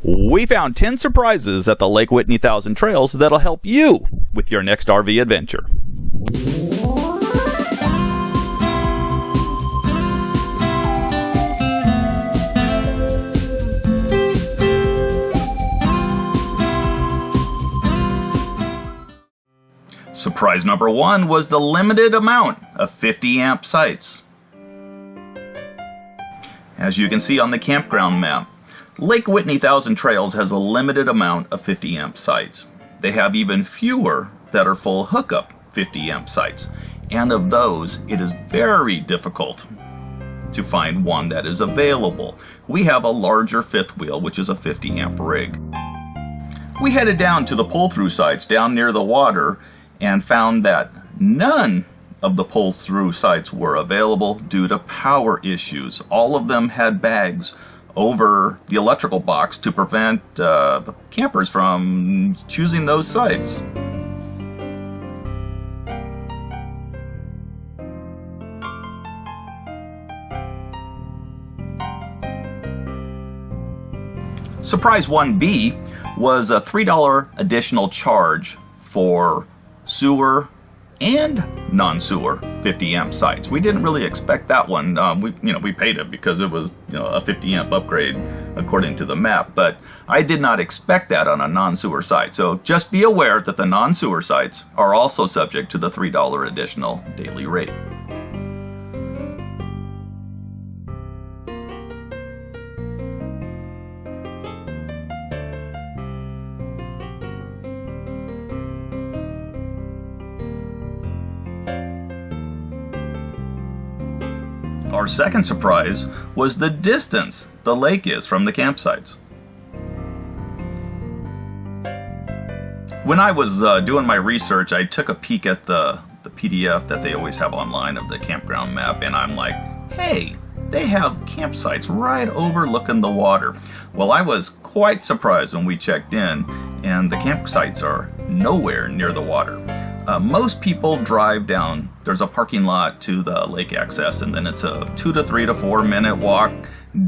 We found 10 surprises at the Lake Whitney 1000 Trails that'll help you with your next RV adventure. Surprise number 1 was the limited amount of 50 amp sites. As you can see on the campground map, Lake Whitney 1000 Trails has a limited amount of 50 amp sites. They have even fewer that are full hookup 50 amp sites, and of those it is very difficult to find one that is available. We have a larger fifth wheel, which is a 50 amp rig. We headed down to the pull-through sites down near the water and found that none of the pull-through sites were available due to power issues. All of them had bags over the electrical box to prevent the campers from choosing those sites. Surprise 1B was a $3 additional charge for sewer and non-sewer 50 amp sites. We didn't really expect that one. We paid it because it was a 50 amp upgrade according to the map, but I did not expect that on a non-sewer site. So just be aware that the non-sewer sites are also subject to the $3 additional daily rate. Our second surprise was the distance the lake is from the campsites. When I was doing my research, I took a peek at the PDF that they always have online of the campground map, and I'm like, hey, they have campsites right overlooking the water. Well, I was quite surprised when we checked in, and the campsites are nowhere near the water. Most people drive down. There's a parking lot to the lake access, and then it's a 2 to 3 to 4 minute walk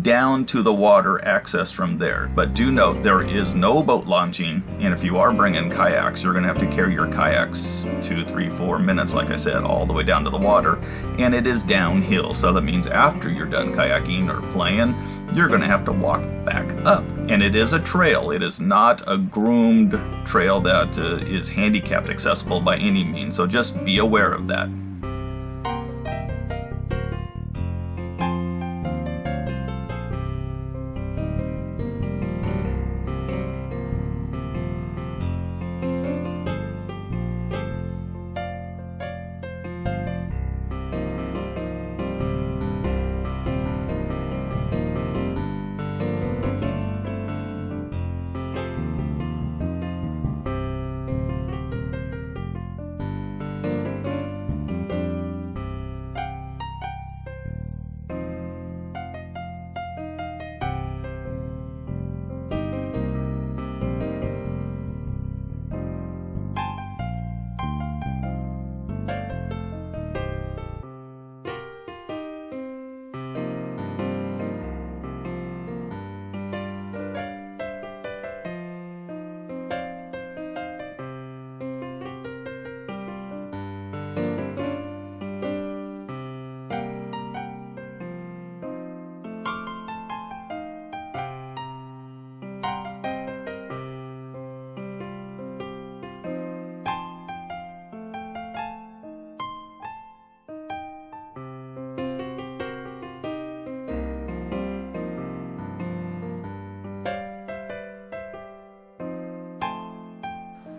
down to the water access from there. But do note, there is no boat launching, and if you are bringing kayaks, you're going to have to carry your kayaks 2, 3, 4 minutes, like I said, all the way down to the water, and it is downhill. So that means after you're done kayaking or playing, you're going to have to walk back up. And it is a trail. It is not a groomed trail that is handicapped accessible by any means. So just be aware of that.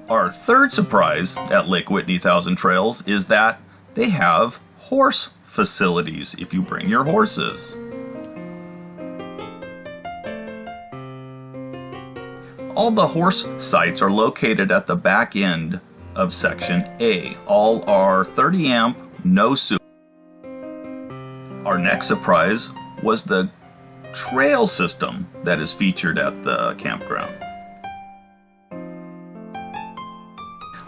Our third surprise at Lake Whitney 1000 Trails is that they have horse facilities if you bring your horses. All the horse sites are located at the back end of Section A. All are 30 amp, no sewer. Our next surprise was the trail system that is featured at the campground.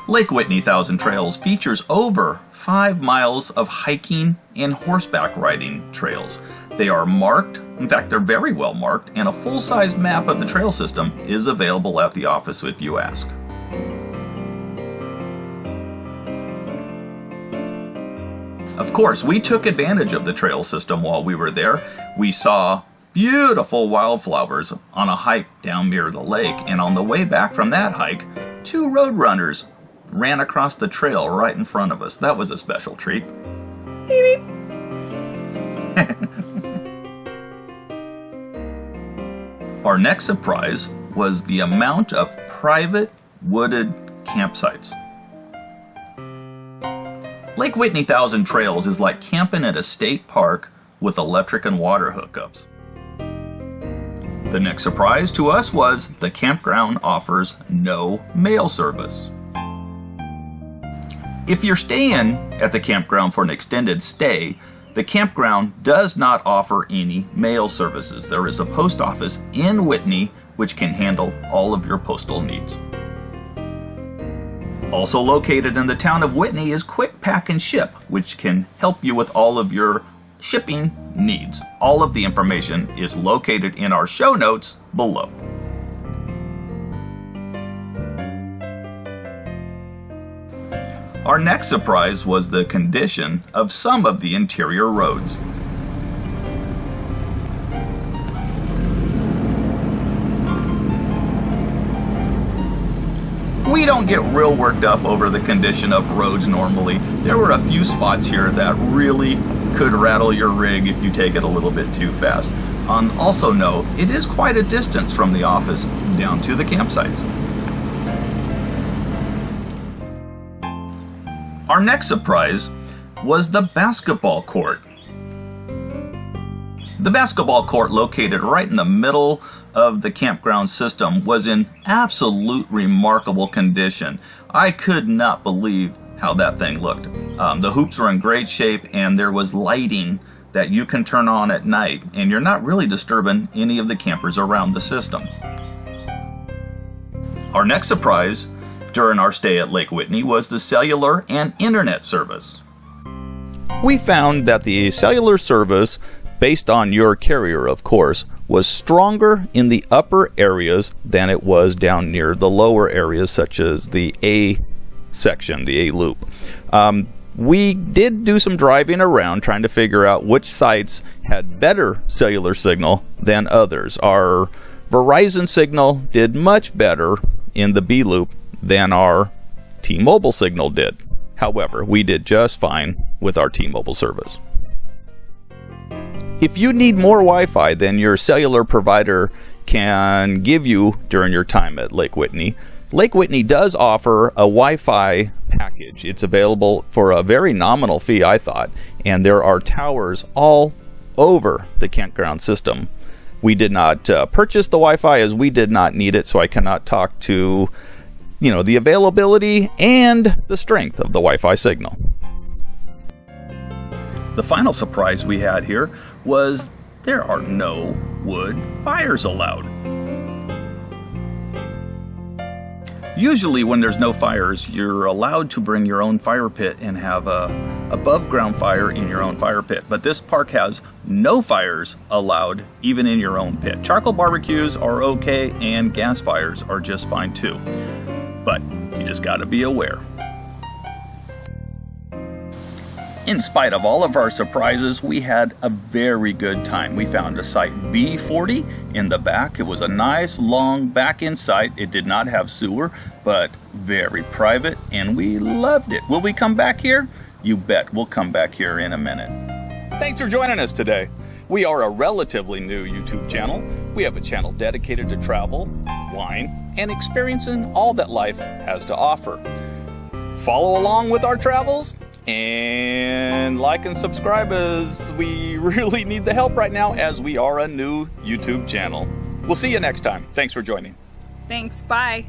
Lake Whitney 1000 Trails features over 5 miles of hiking and horseback riding trails. They are marked, in fact they're very well marked, and a full-size map of the trail system is available at the office if you ask. Of course, we took advantage of the trail system while we were there. We saw beautiful wildflowers on a hike down near the lake, and on the way back from that hike, 2 road runners ran across the trail right in front of us. That was a special treat. Beep, beep. Our next surprise was the amount of private wooded campsites. Lake Whitney Thousand Trails is like camping at a state park with electric and water hookups. The next surprise to us was the campground offers no mail service. If you're staying at the campground for an extended stay, the campground does not offer any mail services. There is a post office in Whitney which can handle all of your postal needs. Also located in the town of Whitney is Quick Pack and Ship, which can help you with all of your shipping needs. All of the information is located in our show notes below. Our next surprise was the condition of some of the interior roads. We don't get real worked up over the condition of roads normally. There were a few spots here that really could rattle your rig if you take it a little bit too fast. Also know, it is quite a distance from the office down to the campsites. Our next surprise was the basketball court. The basketball court, located right in the middle of the campground system, was in absolute remarkable condition. I could not believe how that thing looked. The hoops were in great shape, and there was lighting that you can turn on at night, and you're not really disturbing any of the campers around the system. Our next surprise during our stay at Lake Whitney was the cellular and internet service. We found that the cellular service, based on your carrier of course, was stronger in the upper areas than it was down near the lower areas, such as the A section, the A loop. We did do some driving around trying to figure out which sites had better cellular signal than others. Our Verizon signal did much better in the B loop than our T-Mobile signal did. However, we did just fine with our T-Mobile service. If you need more Wi-Fi than your cellular provider can give you during your time at Lake Whitney, Lake Whitney does offer a Wi-Fi package. It's available for a very nominal fee, I thought, and there are towers all over the campground system. We did not purchase the Wi-Fi as we did not need it, so I cannot talk to the availability and the strength of the Wi-Fi signal. The final surprise we had here was there are no wood fires allowed. Usually when there's no fires, you're allowed to bring your own fire pit and have a above ground fire in your own fire pit. But this park has no fires allowed even in your own pit. Charcoal barbecues are okay, and gas fires are just fine too. But you just got to be aware. In spite of all of our surprises, we had a very good time. We found a site B40 in the back. It was a nice long back-end site. It did not have sewer, but very private, and we loved it. Will we come back here? You bet we'll come back here in a minute. Thanks for joining us today. We are a relatively new YouTube channel. We have a channel dedicated to travel, wine, and experiencing all that life has to offer. Follow along with our travels, and like and subscribe, as we really need the help right now, as we are a new YouTube channel. We'll see you next time. Thanks for joining. Thanks. Bye.